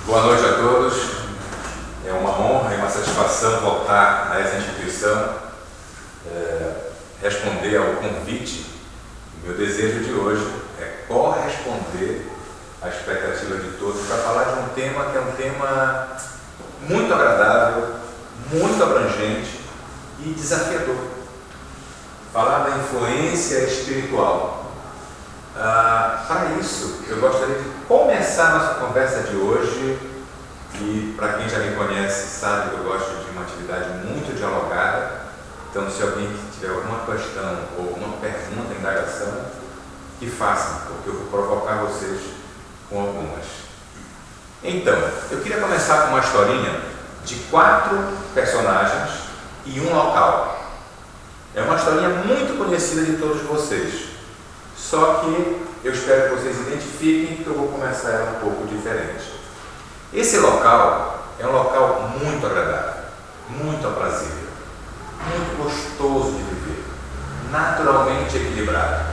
Boa noite a todos. É uma honra e uma satisfação voltar a essa instituição, responder ao convite. O meu desejo de hoje é corresponder à expectativa de todos para falar de um tema que é um tema muito agradável, muito abrangente e desafiador. Falar da influência espiritual. Para isso, eu gostaria de começar a nossa conversa de hoje, e para quem já me conhece sabe que eu gosto de uma atividade muito dialogada. Então, se alguém tiver alguma questão ou alguma pergunta, indagação, que façam, porque eu vou provocar vocês com algumas. Então, eu queria começar com uma historinha de 4 personagens e um local. É uma historinha muito conhecida de todos vocês. Só que eu espero que vocês identifiquem que eu vou começar ela um pouco diferente. Esse local é um local muito agradável, muito aprazível, muito gostoso de viver, naturalmente equilibrado,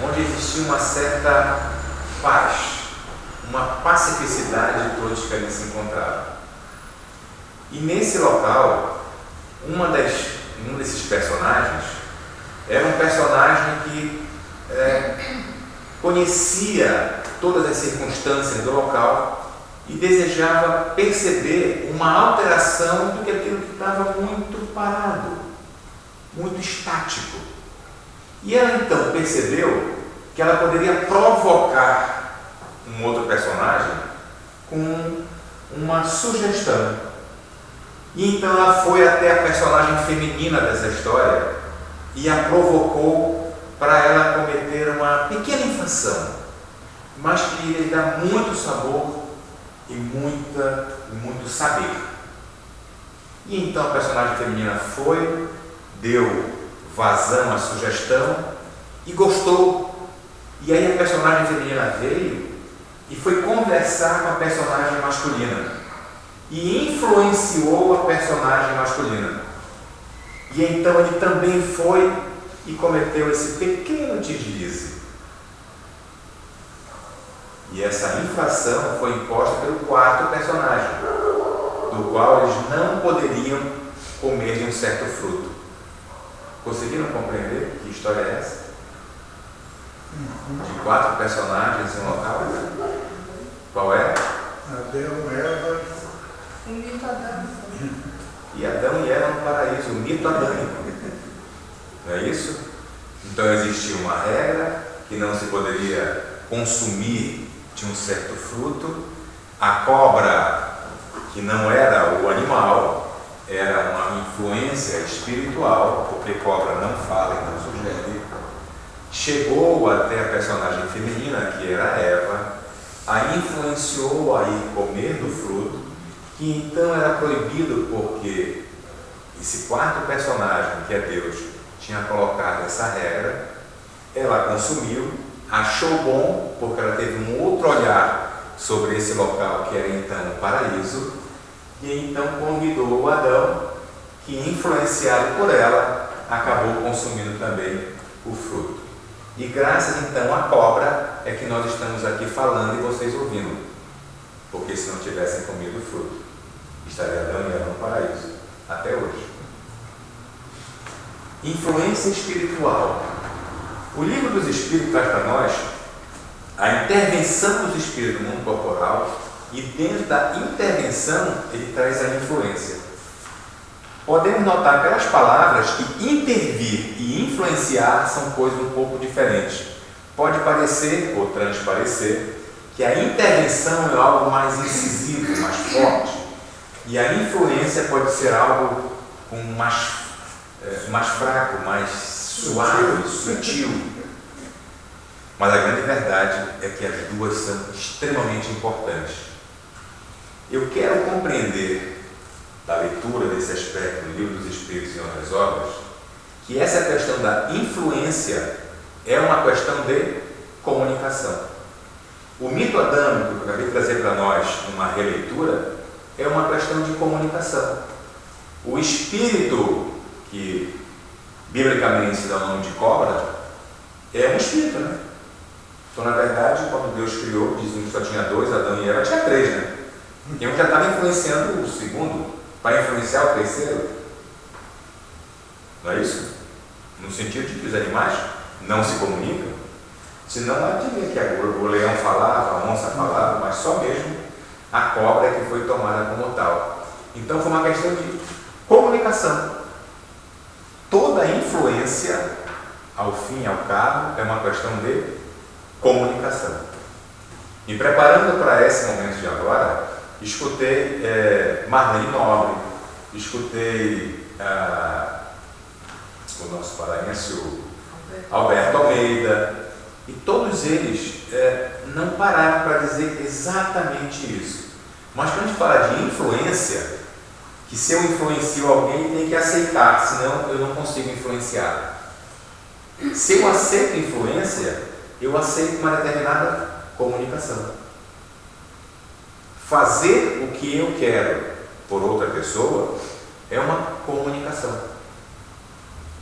onde existia uma certa paz, uma pacificidade de todos que ali se encontravam. E nesse local, um desses personagens era um personagem que conhecia todas as circunstâncias do local e desejava perceber uma alteração do que aquilo que estava muito parado, muito estático. E ela então percebeu que ela poderia provocar um outro personagem com uma sugestão. E então ela foi até a personagem feminina dessa história e a provocou para ela cometer uma pequena infração, mas que iria lhe dar muito sabor e muito saber. E então a personagem feminina foi, deu vazão à sugestão e gostou. E aí a personagem feminina veio e foi conversar com a personagem masculina e influenciou a personagem masculina. E então ele também foi e cometeu esse pequeno deslize. E essa infração foi imposta pelo 4º personagem, do qual eles não poderiam comer de um certo fruto. Conseguiram compreender que história é essa? De 4 personagens em um local? Qual é? Adão, Eva O mito Adão. E Adão e Eva no paraíso, o mito adâmico. Não é isso? Então existia uma regra que não se poderia consumir de um certo fruto. A cobra, que não era o animal, era uma influência espiritual, porque cobra não fala e não sugere. Chegou até a personagem feminina, que era Eva, a influenciou a ir comer do fruto, que então era proibido porque esse 4º personagem, que é Deus, tinha colocado essa regra. Ela consumiu, achou bom, porque ela teve um outro olhar sobre esse local que era então o paraíso, e então convidou o Adão, que influenciado por ela, acabou consumindo também o fruto. E graças então à cobra é que nós estamos aqui falando e vocês ouvindo, porque se não tivessem comido o fruto, estaria Adão e Eva no paraíso, até hoje. Influência espiritual. O livro dos Espíritos traz para nós a intervenção dos Espíritos no mundo corporal, e dentro da intervenção ele traz a influência. Podemos notar pelas palavras que intervir e influenciar são coisas um pouco diferentes. Pode parecer ou transparecer que a intervenção é algo mais incisivo, mais forte, e a influência pode ser algo com mais fraco, mais suave, sutil. Mas a grande verdade é que as duas são extremamente importantes. Eu quero compreender, da leitura desse aspecto no Livro dos Espíritos e Outras Obras, que essa questão da influência é uma questão de comunicação. O mito adâmico, que eu acabei de trazer para nós numa releitura, é uma questão de comunicação. O espírito, que biblicamente se dá o nome de cobra, é um espírito, né? Então, na verdade, quando Deus criou, dizem que só tinha 2, Adão e Eva, tinha 3, né? E um já estava influenciando o segundo para influenciar o terceiro. Não é isso? No sentido de que os animais não se comunicam. Senão não diria que o leão falava, a onça falava, mas só mesmo a cobra que foi tomada como tal. Então foi uma questão de comunicação. Toda influência, ao fim e ao cabo, é uma questão de comunicação. Me preparando para esse momento de agora, escutei Marlene Nobre, escutei o nosso paraense, o Alberto Almeida, e todos eles não pararam para dizer exatamente isso. Mas quando a gente fala de influência, que se eu influencio alguém, tem que aceitar, senão eu não consigo influenciar. Se eu aceito influência, eu aceito uma determinada comunicação. Fazer o que eu quero por outra pessoa é uma comunicação.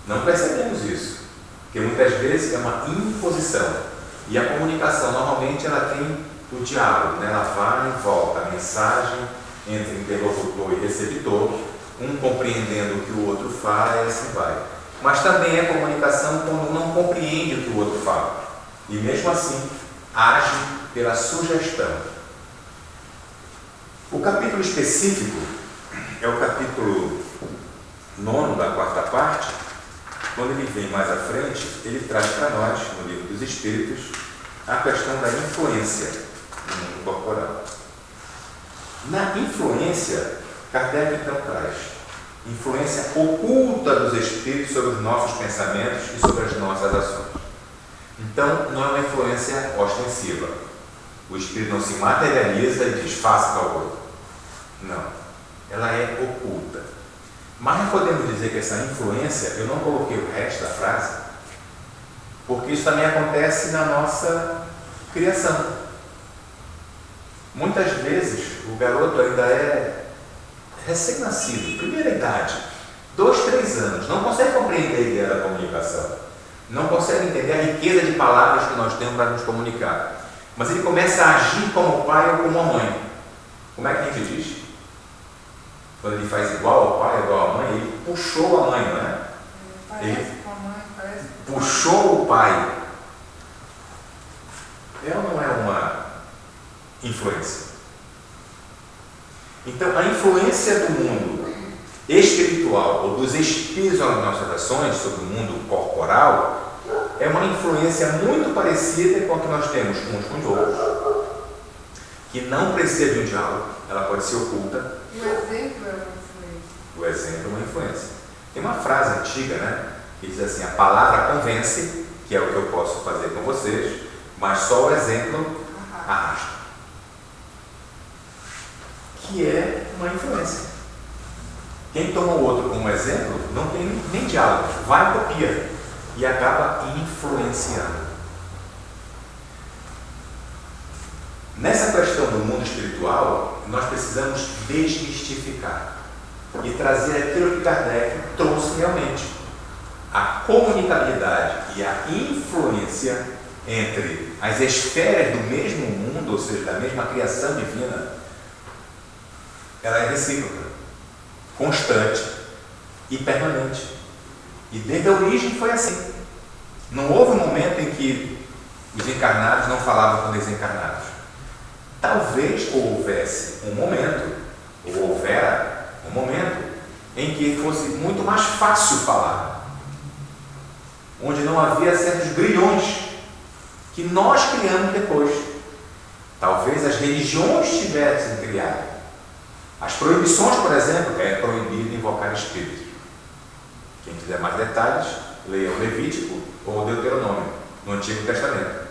Não percebemos isso, porque muitas vezes é uma imposição. E a comunicação, normalmente, ela tem o diálogo, né? Ela vai e volta, a mensagem entre interlocutor e receptor, um compreendendo o que o outro fala e assim vai. Mas também é comunicação quando um não compreende o que o outro fala. E mesmo assim, age pela sugestão. O capítulo específico é o capítulo 9 da quarta parte. Quando ele vem mais à frente, ele traz para nós, no livro dos Espíritos, a questão da influência no mundo corporal. Na influência, Kardec então traz influência oculta dos espíritos sobre os nossos pensamentos e sobre as nossas ações. Então, não é uma influência ostensiva. O espírito não se materializa e diz, faça tal coisa. Não. Ela é oculta. Mas não podemos dizer que essa influência, eu não coloquei o resto da frase, porque isso também acontece na nossa criação. Muitas vezes, o garoto ainda é recém-nascido, primeira idade, 2, 3 anos, não consegue compreender a ideia da comunicação, não consegue entender a riqueza de palavras que nós temos para nos comunicar, mas ele começa a agir como o pai ou como a mãe. Como é que a gente diz? Quando ele faz igual ao pai, igual à mãe, ele puxou a mãe, não é? Parece com a mãe, parece com Puxou o pai. É ou não é uma influência? Então, a influência do mundo espiritual ou dos espíritos nas nossas ações sobre o mundo corporal é uma influência muito parecida com a que nós temos uns com os outros, que não precisa de um diálogo, ela pode ser oculta. E o exemplo é uma influência. O exemplo é uma influência. Tem uma frase antiga, né, que diz assim: a palavra convence, que é o que eu posso fazer com vocês, mas só o exemplo arrasta. Que é uma influência. Quem toma o outro como exemplo não tem nem diálogo, vai e copia e acaba influenciando. Nessa questão do mundo espiritual, nós precisamos desmistificar e trazer aquilo que Kardec trouxe realmente: a comunicabilidade e a influência entre as esferas do mesmo mundo, ou seja, da mesma criação divina. Ela é recíproca, constante e permanente. E desde a origem foi assim. Não houve um momento em que os encarnados não falavam com desencarnados. Talvez houvesse um momento, ou houvera um momento, em que fosse muito mais fácil falar, onde não havia certos grilhões que nós criamos depois. Talvez as religiões tivessem criado. As proibições, por exemplo, é proibido invocar espíritos. Quem quiser mais detalhes, leia o Levítico ou o Deuteronômio, no Antigo Testamento.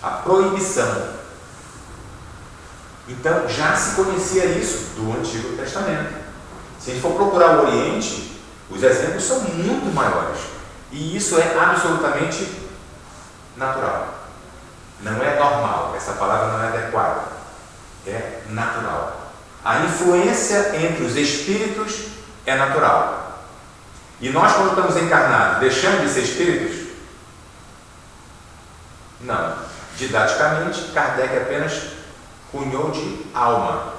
A proibição. Então, já se conhecia isso do Antigo Testamento. Se a gente for procurar o Oriente, os exemplos são muito maiores. E isso é absolutamente natural. Não é normal. Essa palavra não é adequada. É natural. A influência entre os espíritos é natural. E nós, quando estamos encarnados, deixamos de ser espíritos? Não. Didaticamente, Kardec apenas cunhou de alma.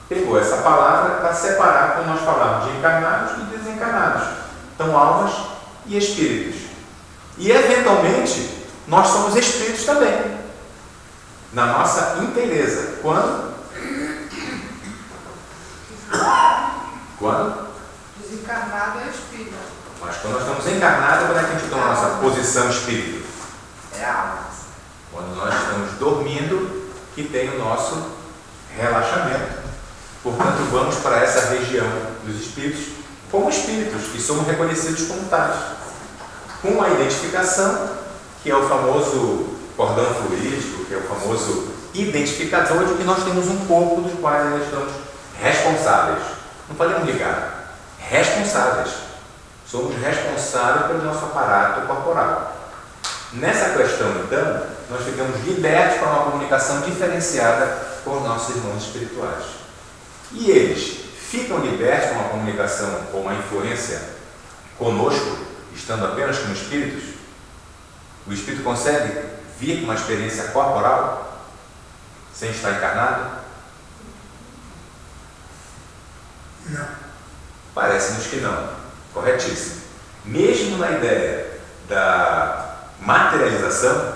pegou essa palavra para separar, como nós falamos, de encarnados e desencarnados. Então, almas e espíritos. E, eventualmente, nós somos espíritos também, na nossa inteireza. Quando? Quando? Desencarnado é espírito. Mas quando nós estamos encarnados, quando é que a gente toma a nossa posição espírito? É alma. Quando nós estamos dormindo, que tem o nosso relaxamento. Portanto, vamos para essa região dos espíritos como espíritos, e somos reconhecidos como tais. Com a identificação, que é o famoso cordão fluídico, que é o famoso identificador de que nós temos um corpo dos quais nós estamos responsáveis. Não podemos ligar. Responsáveis. Somos responsáveis pelo nosso aparato corporal. Nessa questão, então, nós ficamos libertos para uma comunicação diferenciada com os nossos irmãos espirituais. E eles ficam libertos para uma comunicação ou uma influência conosco, estando apenas como espíritos? O espírito consegue vir com uma experiência corporal sem estar encarnado? Não. Parece-nos que não. Corretíssimo. Mesmo na ideia da materialização,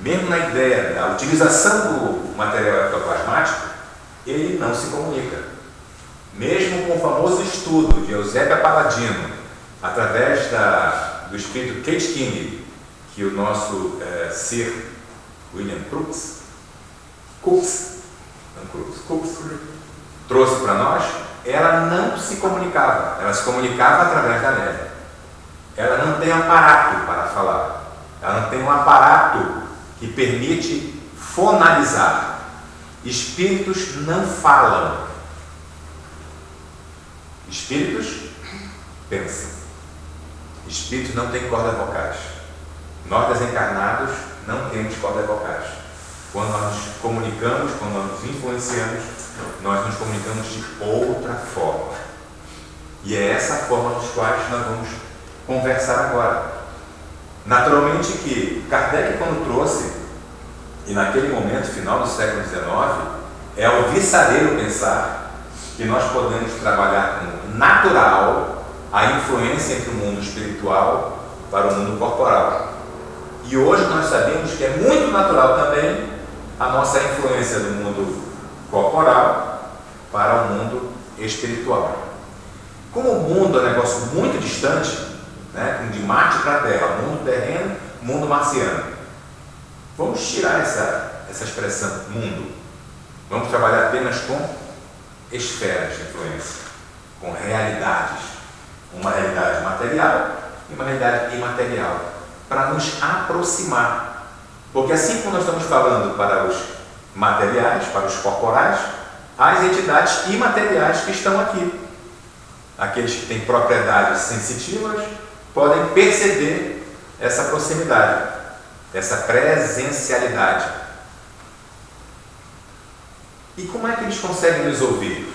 mesmo na ideia da utilização do material ectoplasmático, ele não se comunica. Mesmo com o famoso estudo de Eusébia Paladino, através do espírito Kate Kinney, que o nosso Sir William Crookes trouxe para nós, ela não se comunicava, ela se comunicava através da neve. Ela não tem aparato para falar, ela não tem um aparato que permite fonalizar. Espíritos não falam, espíritos pensam. Espíritos não têm cordas vocais. Nós desencarnados não temos cordas vocais. Quando nós nos comunicamos, quando nós nos influenciamos, nós nos comunicamos de outra forma. E é essa forma dos quais nós vamos conversar agora. Naturalmente que Kardec, quando trouxe, e naquele momento, final do século XIX, é alvissareiro pensar que nós podemos trabalhar com natural a influência entre o mundo espiritual para o mundo corporal. E hoje nós sabemos que é muito natural também a nossa influência do mundo corporal para o mundo espiritual. Como o mundo é um negócio muito distante, né, de Marte para a Terra, mundo terreno, mundo marciano, vamos tirar essa expressão mundo. Vamos trabalhar apenas com esferas de influência, com realidades, uma realidade material e uma realidade imaterial, para nos aproximar. Porque assim como nós estamos falando para os materiais, para os corporais, há as entidades imateriais que estão aqui. Aqueles que têm propriedades sensitivas podem perceber essa proximidade, essa presencialidade. E como é que eles conseguem nos ouvir?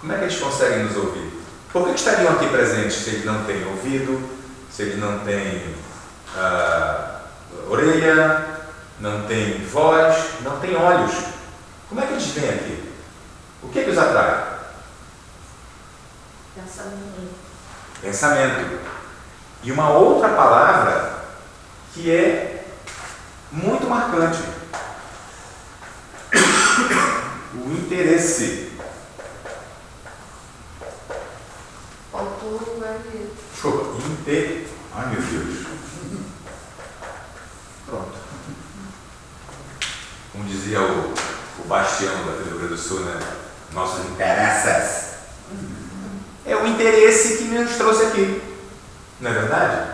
Como é que eles conseguem nos ouvir? Por que estariam aqui presentes se eles não têm ouvido, se eles não têm orelha, não têm voz, não têm olhos? Como é que eles vêm aqui? O que os atrai? Pensamento. E uma outra palavra que é muito marcante: o interesse. Faltou o L. Desculpa, Ai, meu Deus. Pronto. Como dizia o Bastião da Rio Grande do Sul, né? Nossos interessas. É o interesse que nos trouxe aqui. Não é verdade?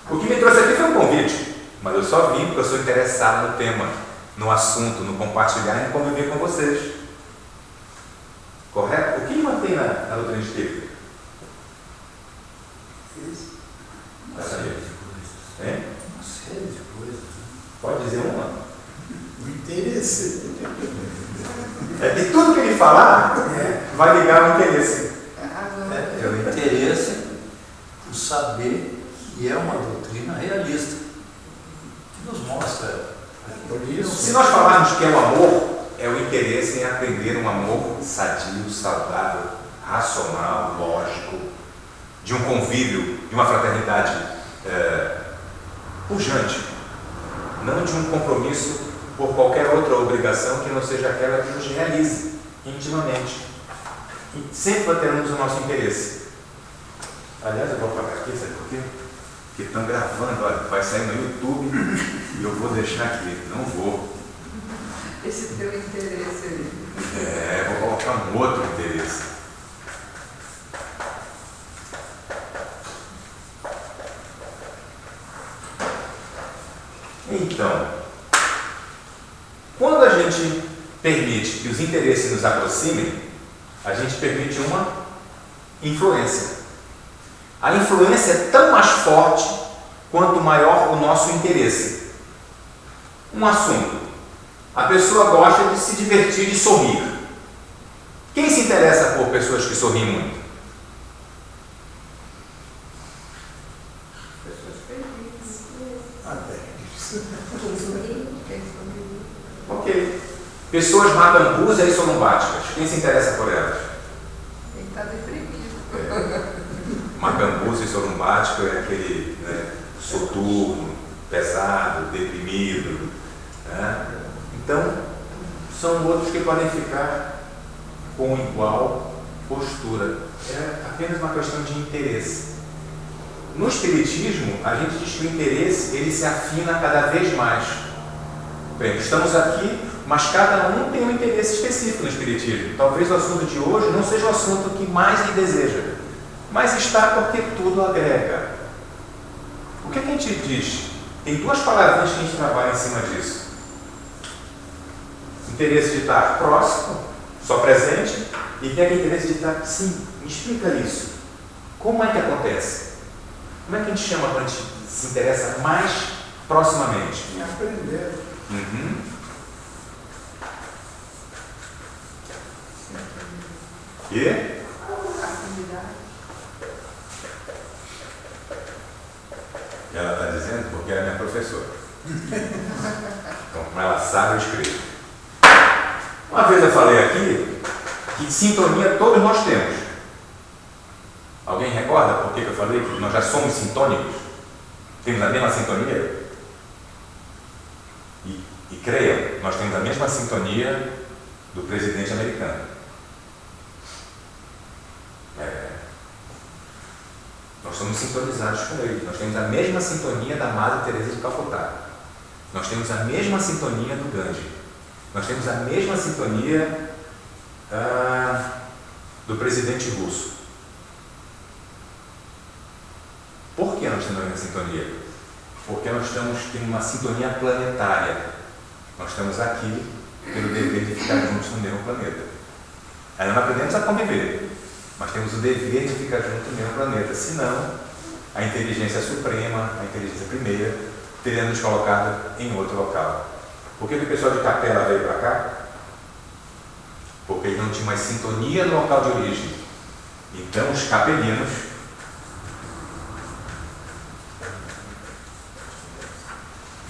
O que me trouxe aqui foi um convite, mas eu só vim porque eu sou interessado no tema, no assunto, no compartilhar e no conviver com vocês. Correto? O que me mantém na doutrina espírita? Uma série de coisas. É? Uma série de coisas. Pode dizer uma? O interesse. É que tudo que ele falar vai ligar ao interesse. É o interesse, o saber que é uma doutrina realista, que nos mostra. Por isso, Se nós falarmos que é o amor, é o interesse em aprender um amor sadio, saudável, racional, lógico, de um convívio, de uma fraternidade pujante, não de um compromisso por qualquer outra obrigação que não seja aquela que nos realize intimamente. E sempre teremos o nosso interesse. Aliás, eu vou apagar aqui, sabe por quê? Porque estão gravando, olha, vai sair no YouTube e eu vou deixar aqui, não vou. Esse teu interesse aí. Vou colocar um outro interesse. Então, quando a gente permite que os interesses nos aproximem, a gente permite uma influência. A influência é tão mais forte quanto maior o nosso interesse. Um assunto. A pessoa gosta de se divertir, de sorrir. Quem se interessa por pessoas que sorriem muito? Pessoas felizes. Ok. Pessoas macambuzas e sorumbáticas. Quem se interessa por elas? Quem está deprimido. Macambuza e sorumbático é aquele soturno, pesado, deprimido. Né? Então, são outros que podem ficar com igual postura. É apenas uma questão de interesse. No espiritismo, a gente diz que o interesse ele se afina cada vez mais. Bem, estamos aqui, mas cada um tem um interesse específico no espiritismo. Talvez o assunto de hoje não seja o assunto que mais lhe deseja, mas está porque tudo agrega. O que a gente diz? Tem duas palavrinhas que a gente trabalha em cima disso. Interesse de estar próximo, só presente, e tem aquele interesse de estar, sim, me explica isso. Como é que acontece? Como é que a gente chama quando a gente se interessa mais proximamente? Em aprender. E? Afinidade. Ela está dizendo porque ela é minha professora. Então, como ela sabe, eu escrevo. Uma vez eu falei aqui que sintonia todos nós temos. Alguém recorda por que eu falei que nós já somos sintônicos? Temos a mesma sintonia? E creiam, nós temos a mesma sintonia do presidente americano. Nós somos sintonizados com ele. Nós temos a mesma sintonia da Madre Teresa de Calcutá. Nós temos a mesma sintonia do Gandhi. Nós temos a mesma sintonia do presidente russo. Por que nós temos a mesma sintonia? Porque nós estamos tendo uma sintonia planetária. Nós estamos aqui pelo dever de ficar juntos no mesmo planeta. Ainda não aprendemos a conviver, mas temos o dever de ficar juntos no mesmo planeta. Senão, a inteligência suprema, a inteligência primeira, teria nos colocado em outro local. Por que o pessoal de Capela veio para cá? Porque eles não tinham mais sintonia no local de origem. Então, os capelinos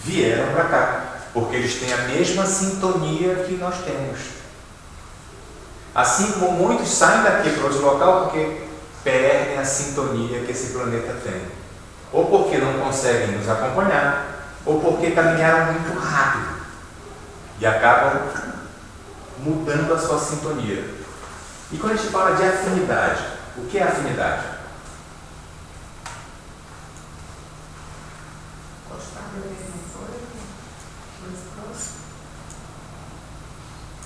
vieram para cá, porque eles têm a mesma sintonia que nós temos. Assim como muitos saem daqui para outro local porque perdem a sintonia que esse planeta tem. Ou porque não conseguem nos acompanhar, ou porque caminharam muito rápido e acabam mudando a sua sintonia. E quando a gente fala de afinidade, o que é afinidade?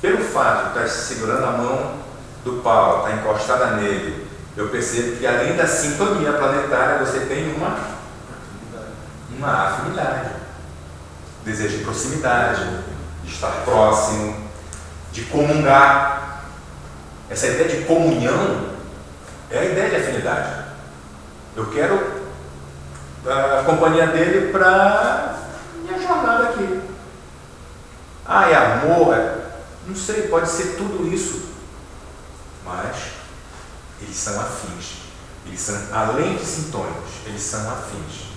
Pelo fato de estar segurando a mão do Paulo, estar encostada nele, eu percebo que além da sintonia planetária, você tem uma afinidade. Desejo de proximidade, de estar próximo, de comungar. Essa ideia de comunhão é a ideia de afinidade. Eu quero a companhia dele para minha jornada aqui. É amor, não sei, pode ser tudo isso, mas eles são afins, eles são, além de sintônicos, eles são afins.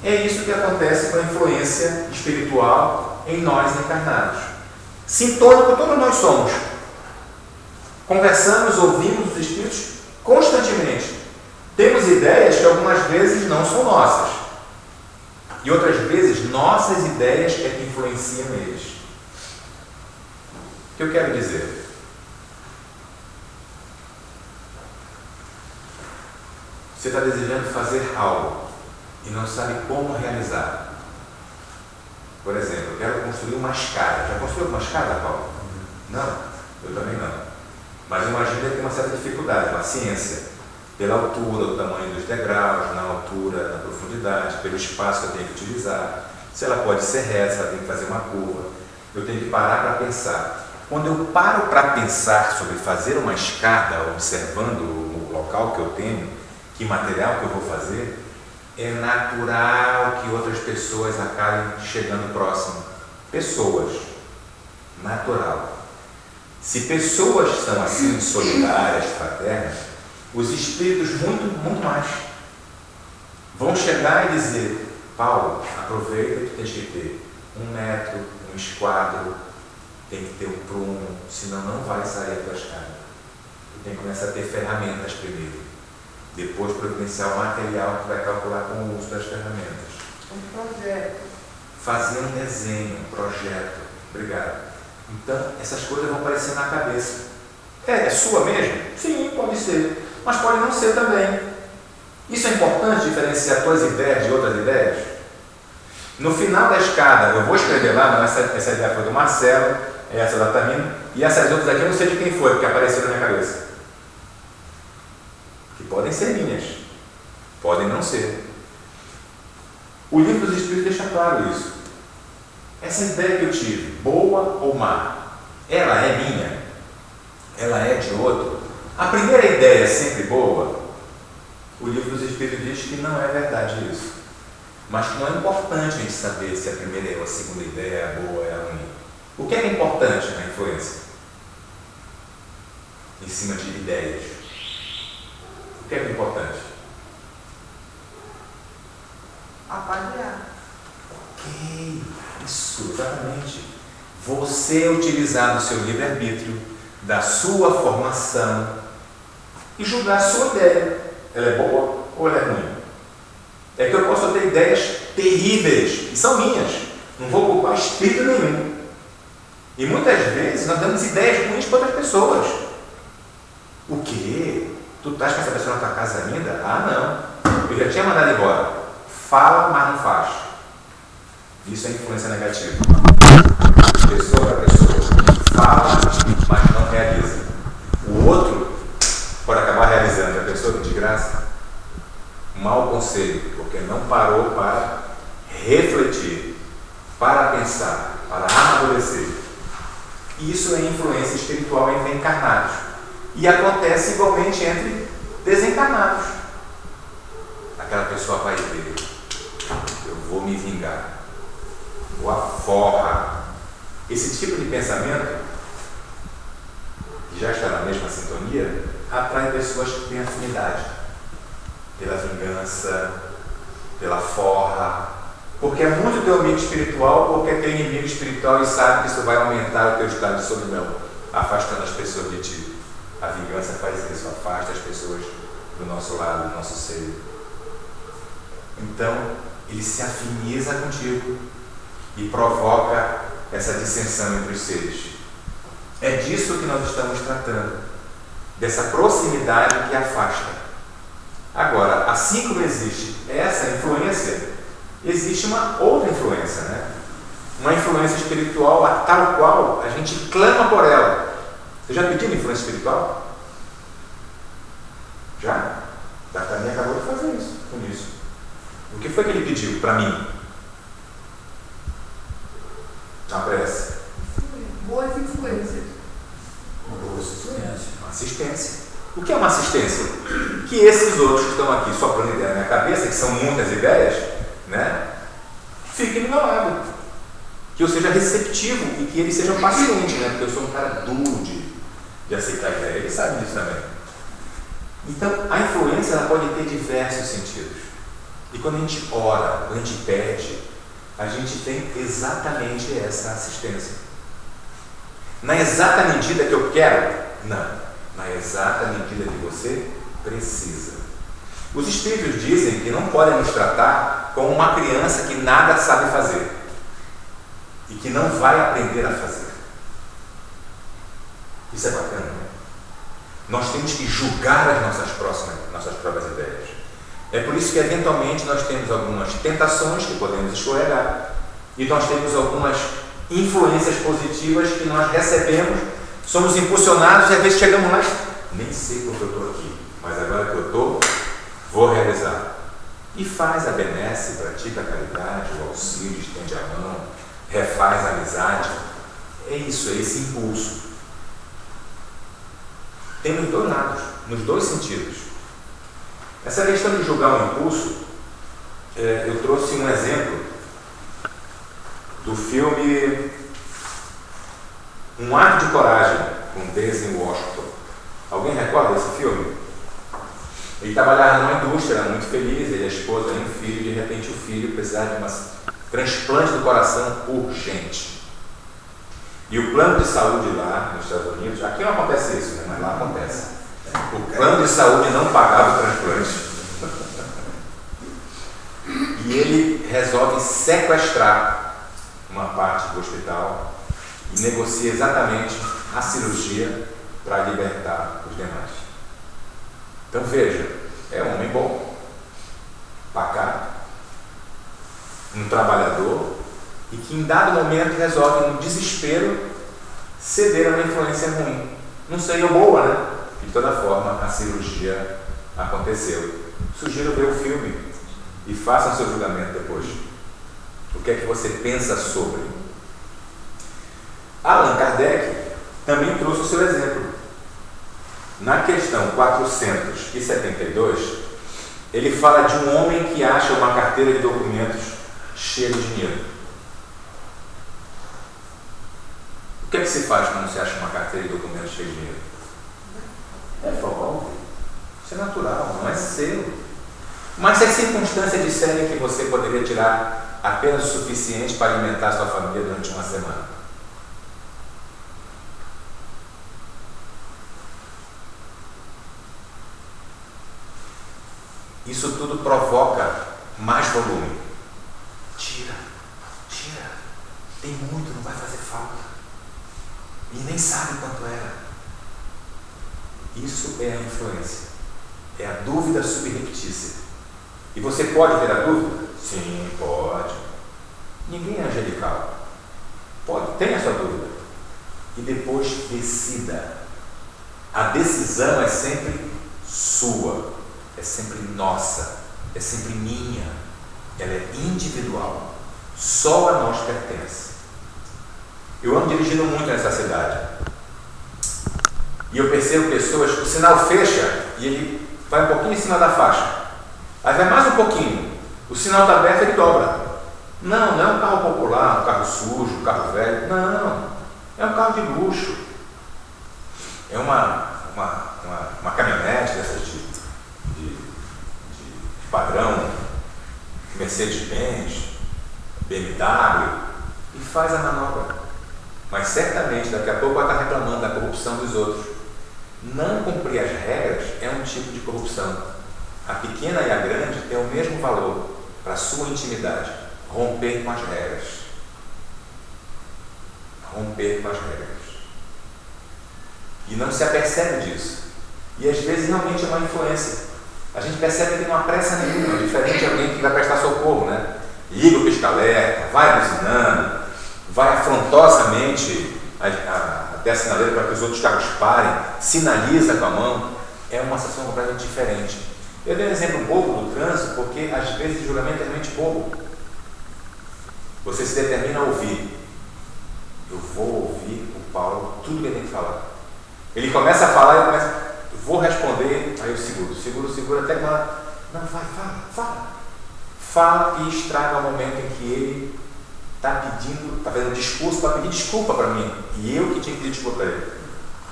É isso que acontece com a influência espiritual em nós encarnados. Sintônico todos nós somos. Conversamos, ouvimos os espíritos constantemente. Temos ideias que algumas vezes não são nossas. E outras vezes, nossas ideias é que influenciam eles. O que eu quero dizer? Você está desejando fazer algo e não sabe como realizar. Por exemplo, eu quero construir uma escada. Já construiu uma escada, Paulo? Não, eu também não. Mas imagina que tem uma certa dificuldade, uma ciência. Pela altura, o tamanho dos degraus, na altura, na profundidade, pelo espaço que eu tenho que utilizar. Se ela pode ser reta, se ela tem que fazer uma curva. Eu tenho que parar para pensar. Quando eu paro para pensar sobre fazer uma escada, observando o local que eu tenho, que material que eu vou fazer, é natural que outras pessoas acabem chegando próximo. Pessoas. Natural. Se pessoas são assim, solidárias, fraternas, os espíritos muito mais vão chegar e dizer: Paulo, aproveita que tens que ter 1 metro, um esquadro, tem que ter um prumo, senão não vai sair a tua escada. Tu tem que começar a ter ferramentas primeiro, depois providenciar o material que tu vai calcular com o uso das ferramentas. Um projeto. Fazer um desenho, um projeto. Obrigado. Então, essas coisas vão aparecer na cabeça. É sua mesmo? Sim, pode ser. Mas pode não ser também. Isso é importante, diferenciar tuas ideias de outras ideias? No final da escada, eu vou escrever lá, não, essa ideia foi do Marcelo, essa da Tamina, e essas outras aqui eu não sei de quem foi, porque apareceram na minha cabeça. Que podem ser minhas, podem não ser. O livro dos Espíritos deixa claro isso. Essa ideia que eu tive, boa ou má, ela é minha? Ela é de outro? A primeira ideia é sempre boa? O livro dos Espíritos diz que não é verdade isso. Mas não é importante a gente saber se a primeira ou a segunda ideia é boa ou é ruim. O que é importante na influência? Em cima de ideias. O que é importante? Avaliar. Ok, isso, exatamente. Você utilizar do seu livre-arbítrio, da sua formação e julgar a sua ideia. Ela é boa ou ela é ruim? É que eu posso ter ideias terríveis, e são minhas. Não vou culpar espírito nenhum. E muitas vezes nós damos ideias ruins para outras pessoas. O quê? Tu estás com essa pessoa na tua casa ainda? Ah, não. Eu já tinha mandado embora. Fala, mas não faz. Isso é influência negativa. Pessoa para pessoa. Fala, mas não realiza. O outro pode acabar realizando. A pessoa que de graça, mau conselho, porque não parou para refletir, para pensar, para amadurecer. Isso é influência espiritual entre encarnados. E acontece igualmente entre desencarnados. Aquela pessoa vai ver, eu vou me vingar, vou aforrar. Esse tipo de pensamento, que já está na mesma sintonia, atrai pessoas que têm afinidade pela vingança, pela forra, porque é muito teu amigo espiritual, porque é teu inimigo espiritual e sabe que isso vai aumentar o teu estado de solidão, afastando as pessoas de ti. A vingança faz isso, afasta as pessoas do nosso lado, do nosso seio. Então, ele se afiniza contigo e provoca essa dissensão entre os seres. É disso que nós estamos tratando, dessa proximidade que afasta. Agora, assim como existe essa influência, existe uma outra influência, né? Uma influência espiritual a tal qual a gente clama por ela. Você já pediu influência espiritual? Já? D'Artagnan acabou de fazer isso, com isso. O que foi que ele pediu para mim? Na prece. Boas influências. Boa assistência. Uma assistência. O que é uma assistência? Que esses outros que estão aqui soprando ideia na minha cabeça, que são muitas ideias, né, fiquem do meu lado. Que eu seja receptivo e que eles sejam pacientes, né? Porque eu sou um cara duro de aceitar a ideia. Eles sabem disso também. Então, a influência ela pode ter diversos sentidos. E quando a gente ora, quando a gente pede, a gente tem exatamente essa assistência. na exata medida que eu quero? Não, na exata medida que você precisa. Os espíritos dizem que não podem nos tratar como uma criança que nada sabe fazer e que não vai aprender a fazer. Isso é bacana, né? Nós temos que julgar as nossas próprias ideias. É por isso que eventualmente nós temos algumas tentações que podemos escorregar e nós temos algumas influências positivas que nós recebemos, somos impulsionados e às vezes chegamos lá e nem sei porque eu estou aqui, mas agora que eu estou, vou realizar. E faz a benesse, pratica a caridade, o auxílio, estende a mão, refaz a amizade. É isso, é esse impulso. Tem nos dois lados, nos dois sentidos. Essa questão de julgar o impulso, eu trouxe um exemplo do filme Um Ato de Coragem, com Denzel Washington. Alguém recorda esse filme? Ele trabalhava numa indústria, era muito feliz, ele e a esposa e um filho, de repente o filho precisava de um transplante do coração urgente. E o plano de saúde lá nos Estados Unidos, aqui não acontece isso, né? Mas lá acontece. O plano de saúde não pagava o transplante. E ele resolve sequestrar uma parte do hospital e negocia exatamente a cirurgia para libertar os demais. Então veja, é um homem bom, pacato, um trabalhador, e que em dado momento resolve, no desespero, ceder a uma influência ruim. Não seria boa, né? De toda forma, a cirurgia aconteceu. Sugiro ver o filme e façam seu julgamento depois. O que é que você pensa sobre? Allan Kardec também trouxe o seu exemplo. Na questão 472, ele fala de um homem que acha uma carteira de documentos cheia de dinheiro. O que é que se faz quando se acha uma carteira de documentos cheia de dinheiro? É formal. Isso é natural, não é seu. Mas se as circunstâncias disserem que você poderia tirar apenas o suficiente para alimentar sua família durante uma semana? Isso tudo provoca mais volume. Tira. Tem muito, não vai fazer falta. E nem sabe quanto era. Isso é a influência. É a dúvida subreptícia. E você pode ter a dúvida? Sim, pode. Ninguém é angelical. Pode, tenha a sua dúvida. E depois decida. A decisão é sempre sua. É sempre nossa. É sempre minha. Ela é individual. Só a nós pertence. Eu ando dirigindo muito nessa cidade. E eu percebo pessoas, o sinal fecha e ele vai um pouquinho em cima da faixa. Aí vai mais um pouquinho. O sinal está aberto e ele dobra. Não é um carro popular, um carro sujo, um carro velho. Não. É um carro de luxo. É uma caminhonete dessas de padrão, Mercedes-Benz, BMW, e faz a manobra. Mas certamente daqui a pouco vai estar reclamando da corrupção dos outros. Não cumprir as regras é um tipo de corrupção. A pequena e a grande têm o mesmo valor para a sua intimidade. Romper com as regras. Romper com as regras. E não se apercebe disso. E às vezes realmente é uma influência. A gente percebe que não há pressa nenhuma, diferente de alguém que vai prestar socorro, né? Liga o pisca-alerta, vai buzinando, vai afrontosamente até a sinaleira para que os outros carros parem, sinaliza com a mão. É uma situação completamente diferente. Eu dei um exemplo bobo do trânsito porque às vezes o julgamento é realmente bobo. Você se determina a ouvir. Eu vou ouvir o Paulo, tudo que ele tem que falar. Ele começa a falar e eu começo, vou responder, aí eu seguro até que ela, não, vai, fala. Fala e estraga o momento em que ele está fazendo discurso para pedir desculpa para mim. E eu que tinha que pedir desculpa para ele.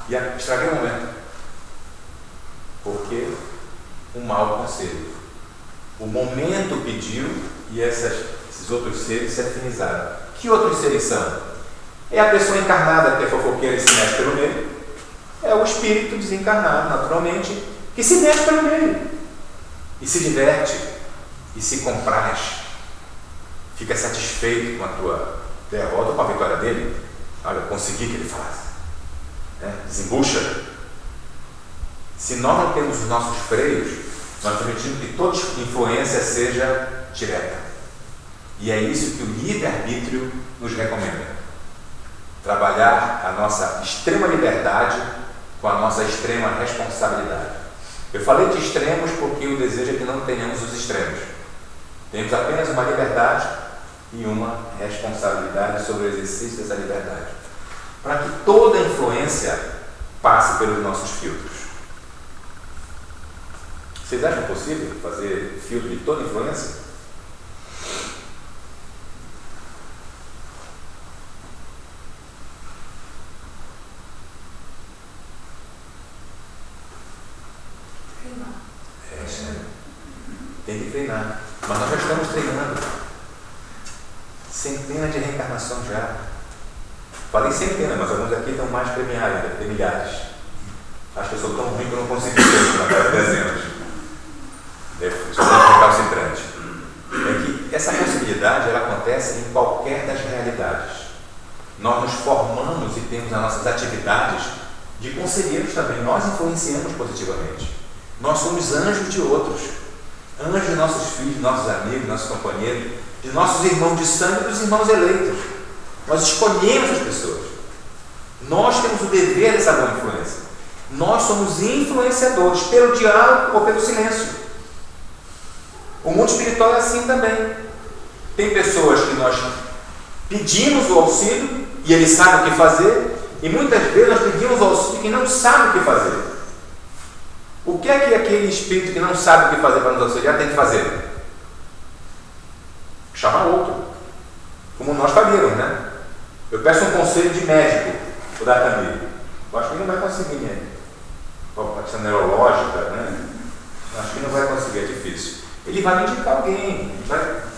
E estraguei o momento. Porque um mau conselho. O momento pediu e esses outros seres se afinizaram. Que outros seres são? É a pessoa encarnada que é fofoqueira e se mexe pelo meio. É o espírito desencarnado, naturalmente, que se mexe pelo meio. E se diverte, e se compraz. Fica satisfeito com a tua derrota ou com a vitória dele. Olha, eu consegui que ele falasse. Desembucha. Se nós não temos os nossos freios, nós permitimos que toda influência seja direta. E é isso que o livre-arbítrio nos recomenda. Trabalhar a nossa extrema liberdade com a nossa extrema responsabilidade. Eu falei de extremos porque o desejo é que não tenhamos os extremos. Temos apenas uma liberdade e uma responsabilidade sobre o exercício dessa liberdade. Para que toda influência passe pelos nossos filtros. Vocês acham possível fazer filtro de toda influência? Tem que treinar. Mas nós já estamos treinando. Centenas de reencarnação já. Falei centenas, mas alguns aqui estão mais premiados, deve ter milhares. Acho que eu sou tão ruim que eu não consegui ter na cara de dezenas. Sou muito recalcitrante. É que essa possibilidade ela acontece em qualquer das realidades. Nós nos formamos e temos as nossas atividades de conselheiros também. Nós influenciamos positivamente. Nós somos anjos de outros. Anjos de nossos filhos, nossos amigos, nossos companheiros, de nossos irmãos de sangue e dos irmãos eleitos. Nós escolhemos as pessoas. Nós temos o dever dessa boa influência. Nós somos influenciadores pelo diálogo ou pelo silêncio. O mundo espiritual é assim também. Tem pessoas que nós pedimos o auxílio e ele sabe o que fazer, e muitas vezes nós pedimos o auxílio que não sabe o que fazer. O que é que aquele espírito que não sabe o que fazer para nos auxiliar tem que fazer? Chamar outro. Como nós faríamos, né? Eu peço um conselho de médico para o D'Artagnan. Eu acho que ele não vai conseguir, né? Uma questão neurológica, né? Eu acho que não vai conseguir, é difícil. Ele vai me indicar alguém.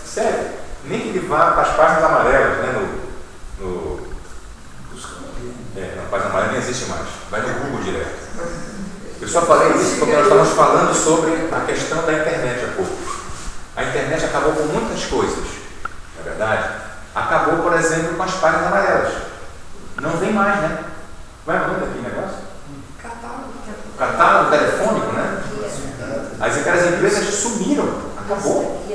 Sério. Nem que ele vá para as páginas amarelas, né? Na página amarela nem existe mais. Vai no Google direto. Eu só falei isso porque nós estávamos falando sobre a questão da internet há pouco. A internet acabou com muitas coisas, não é verdade? Acabou, por exemplo, com as páginas amarelas. Não vem mais, né? Vai mandando aqui o negócio? Catálogo telefônico, né? Aquelas empresas sumiram. Acabou.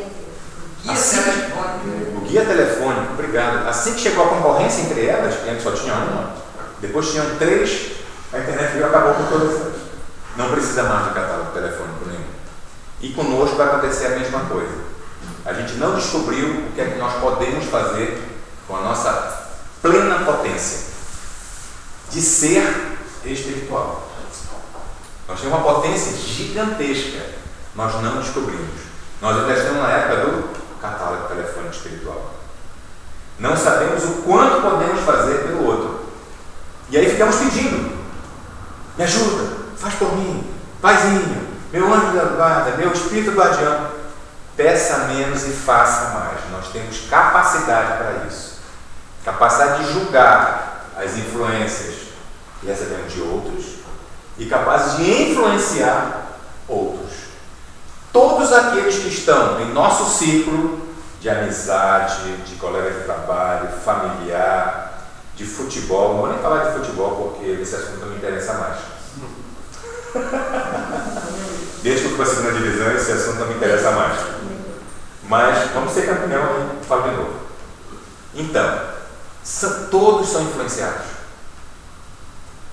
O guia telefônico, obrigado. Assim que chegou a concorrência entre elas, que antes só tinha uma, depois tinham 3, a internet veio e acabou com todas elas. Não precisa mais de catálogo telefônico nenhum. E conosco vai acontecer a mesma coisa. A gente não descobriu o que é que nós podemos fazer com a nossa plena potência de ser espiritual. Nós temos uma potência gigantesca. Nós não descobrimos. Nós ainda estamos na época do catálogo telefônico espiritual. Não sabemos o quanto podemos fazer pelo outro. E aí ficamos pedindo. Me ajuda. Faz por mim, paizinho, meu anjo da guarda, meu espírito guardião. Peça menos e faça mais. Nós temos capacidade para isso. Capacidade de julgar as influências que recebemos de outros e capazes de influenciar outros. Todos aqueles que estão em nosso círculo de amizade, de colega de trabalho, familiar, de futebol, não vou nem falar de futebol porque esse assunto não me interessa mais. Desde que eu fui para a segunda divisão, esse assunto não me interessa mais. Mas vamos ser campeão e falo de novo. Então, todos são influenciados.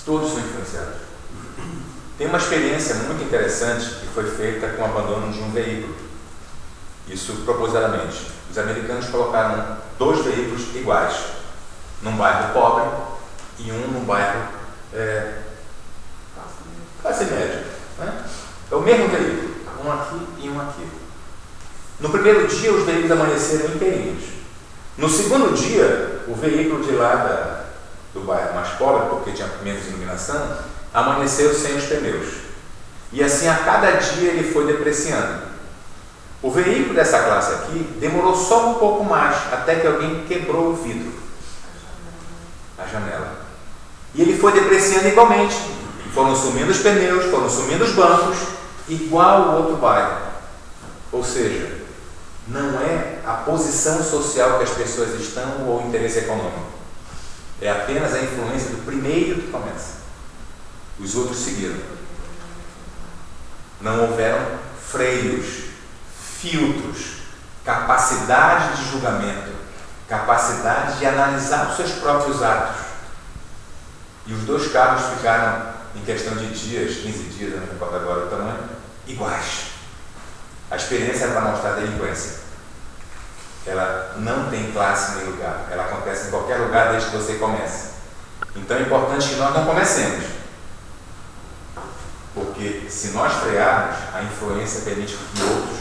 Todos são influenciados. Tem uma experiência muito interessante que foi feita com o abandono de um veículo. Isso propositadamente. Os americanos colocaram 2 veículos iguais, num bairro pobre e um num bairro classe média, né? É o mesmo veículo, um aqui e um aqui. No primeiro dia, os veículos amanheceram inteirinhos. No segundo dia, o veículo de lá do bairro mais pobre, porque tinha menos iluminação, amanheceu sem os pneus. E assim, a cada dia, ele foi depreciando. O veículo dessa classe aqui demorou só um pouco mais, até que alguém quebrou o vidro. foi depreciando igualmente. Foram sumindo os pneus, foram sumindo os bancos, igual o outro bairro. Ou seja, não é a posição social que as pessoas estão ou o interesse econômico. É apenas a influência do primeiro que começa. Os outros seguiram. Não houveram freios, filtros, capacidade de julgamento, capacidade de analisar os seus próprios atos. E os dois carros ficaram, em questão de dias, 15 dias, eu não recordo agora o tamanho, iguais. A experiência era para mostrar a delinquência. Ela não tem classe nem lugar. Ela acontece em qualquer lugar desde que você comece. Então é importante que nós não comecemos. Porque se nós frearmos, a influência permite que outros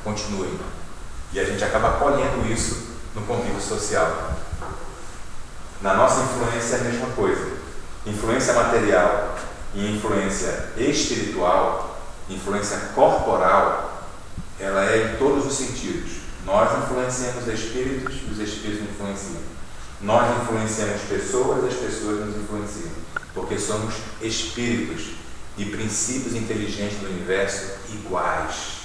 continuem. E a gente acaba colhendo isso no convívio social. Na nossa influência é a mesma coisa. Influência material e influência espiritual, influência corporal, ela é em todos os sentidos. Nós influenciamos espíritos e os espíritos influenciam. Nós influenciamos pessoas e as pessoas nos influenciam. Porque somos espíritos de princípios inteligentes do universo iguais,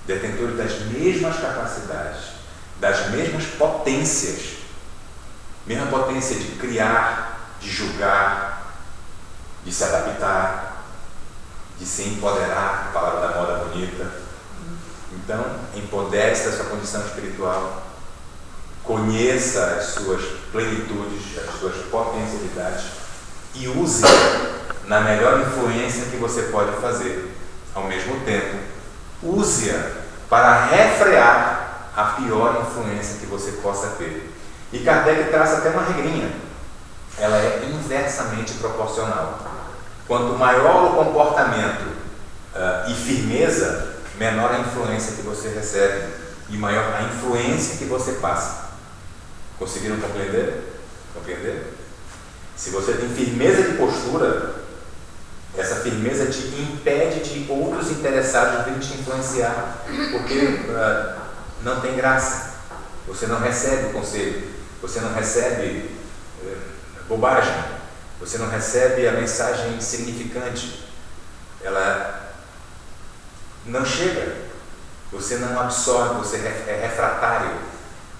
detentores das mesmas capacidades, das mesmas potências, mesma potência de criar, de julgar, de se adaptar, de se empoderar, palavra da moda bonita. Então, empodere-se da sua condição espiritual, conheça as suas plenitudes, as suas potencialidades e use na melhor influência que você pode fazer. Ao mesmo tempo, use-a para refrear a pior influência que você possa ter. E Kardec traça até uma regrinha. Ela é inversamente proporcional. Quanto maior o comportamento e firmeza, menor a influência que você recebe e maior a influência que você passa. Conseguiram compreender? Compreender? Se você tem firmeza de postura, essa firmeza te impede de outros interessados virem te influenciar, porque não tem graça. Você não recebe conselho, você não recebe bobagem, você não recebe a mensagem significante, ela não chega, você não absorve, você é refratário.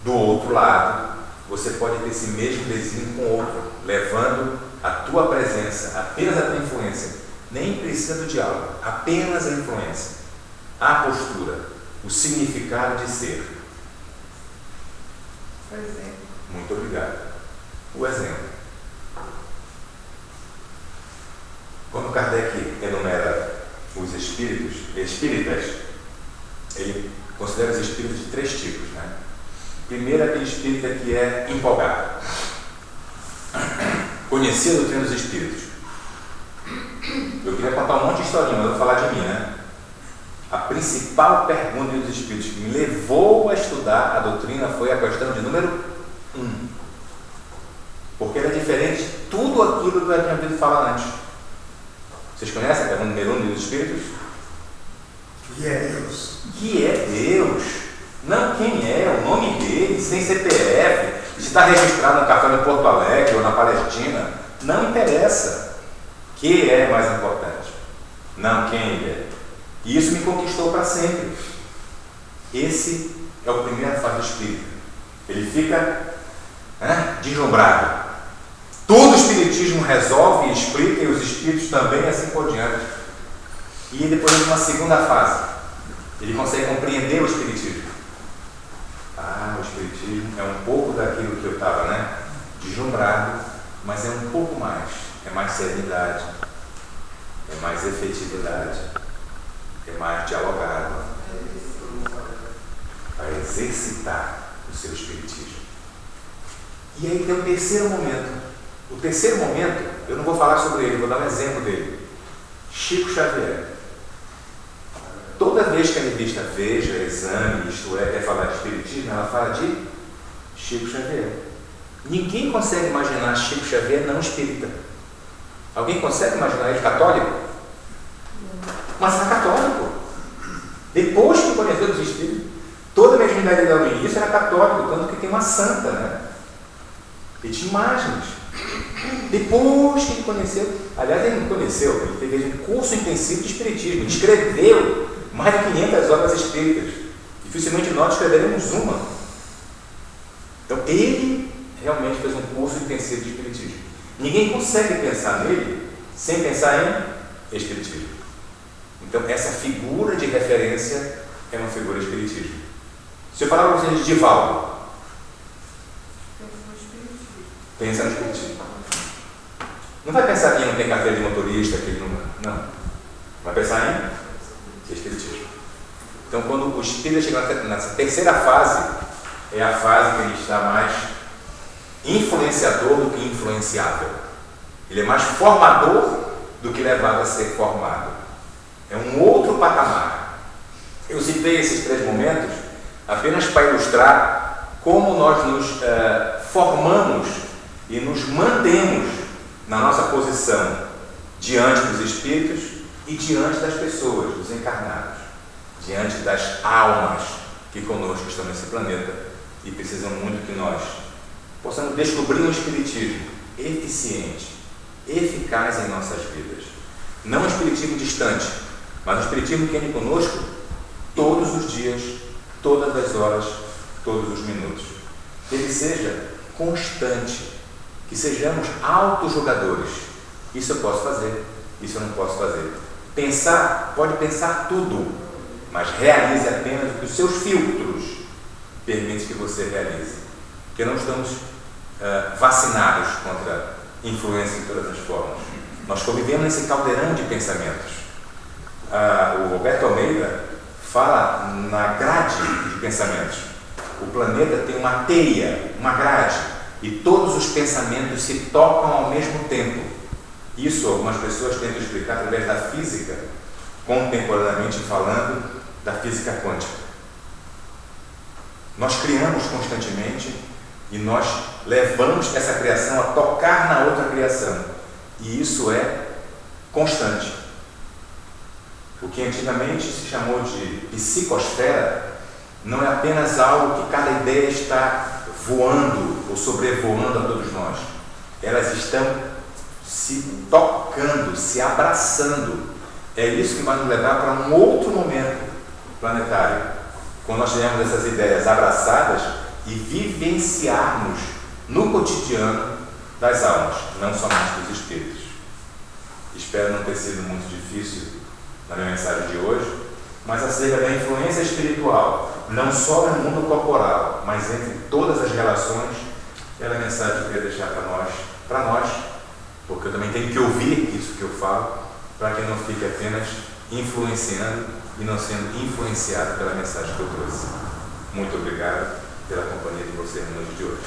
Do outro lado, você pode ter esse mesmo vizinho com outro, levando a tua presença, apenas a tua influência. Nem precisa do diálogo, apenas a influência, a postura, o significado de ser. Por exemplo. Muito obrigado. O exemplo. Quando Kardec enumera os espíritas, ele considera os espíritos de 3 tipos, né? Primeiro, aquele espírita que é empolgado, conhecer a doutrina dos espíritos. Eu queria contar um monte de historinha, mas eu vou falar de mim, né? A principal pergunta dos espíritos que me levou a estudar a doutrina foi a questão de número 1. Porque ela é diferente de tudo aquilo que eu tinha ouvido falar antes. Vocês conhecem a pergunta número 1 dos espíritos? Que é Deus. Que é Deus? Não quem é, o nome dele, sem CPF, se está registrado no cartório em Porto Alegre ou na Palestina, não interessa. Que é mais importante, não quem ele é. E isso me conquistou para sempre. Esse é o primeiro fase do espírito. Ele fica deslumbrado. Tudo o espiritismo resolve e explica, e os espíritos também, assim por diante. E depois de uma segunda fase, ele consegue compreender o espiritismo. O espiritismo é um pouco daquilo que eu estava, deslumbrado, mas é um pouco mais. É mais serenidade, é mais efetividade, é mais dialogado, para exercitar o seu espiritismo. E aí tem o terceiro momento. O terceiro momento, eu não vou falar sobre ele, vou dar um exemplo dele. Chico Xavier. Toda vez que a revista Veja, Exame, isto é, quer falar de espiritismo, ela fala de Chico Xavier. Ninguém consegue imaginar Chico Xavier não espírita. Alguém consegue imaginar ele católico? Mas era católico. Depois que conheceu os espíritos, toda a mediunidade dele do início era católico, tanto que tem uma santa, E tinha imagens. depois que ele conheceu, aliás, ele não conheceu, ele teve um curso intensivo de espiritismo, ele escreveu mais de 500 obras espíritas. Dificilmente nós escreveremos uma. Então, ele realmente fez um curso intensivo de espiritismo. Ninguém consegue pensar nele sem pensar em espiritismo. Então, essa figura de referência é uma figura de espiritismo. Se eu falar para vocês de Divaldo, pensa no espiritismo. Não vai pensar que ele não tem carteira de motorista, que ele não. Vai pensar em espiritismo. Então, quando o espírito chega na terceira fase, é a fase que ele está mais influenciador do que influenciável. Ele é mais formador do que levado a ser formado. É um outro patamar. Eu citei esses 3 momentos apenas para ilustrar como nós nos formamos e nos mantemos na nossa posição diante dos espíritos e diante das pessoas, dos encarnados, diante das almas que conosco estão nesse planeta e precisam muito que nós possamos descobrir um espiritismo eficiente, eficaz em nossas vidas. Não um espiritismo distante, mas um espiritismo que ande conosco todos os dias, todas as horas, todos os minutos. Que ele seja constante, que sejamos autojogadores. Isso eu posso fazer, isso eu não posso fazer. Pensar, pode pensar tudo, mas realize apenas o que os seus filtros permitem que você realize. Porque não estamos vacinados contra influência em todas as formas. Nós convivemos nesse caldeirão de pensamentos. O Roberto Almeida fala na grade de pensamentos. O planeta tem uma teia, uma grade, e todos os pensamentos se tocam ao mesmo tempo. Isso algumas pessoas tentam explicar através da física, contemporaneamente falando da física quântica. Nós criamos constantemente e nós levamos essa criação a tocar na outra criação. E isso é constante. O que antigamente se chamou de psicosfera não é apenas algo que cada ideia está voando ou sobrevoando a todos nós. Elas estão se tocando, se abraçando. É isso que vai nos levar para um outro momento planetário, quando nós tivermos essas ideias abraçadas e vivenciarmos no cotidiano das almas, não somente dos espíritos. Espero não ter sido muito difícil na minha mensagem de hoje, mas acerca da influência espiritual, não só no mundo corporal, mas entre todas as relações, era a mensagem que eu queria deixar para nós, porque eu também tenho que ouvir isso que eu falo, para que eu não fique apenas influenciando e não sendo influenciado pela mensagem que eu trouxe. Muito obrigado pela companhia de vocês no noite de hoje.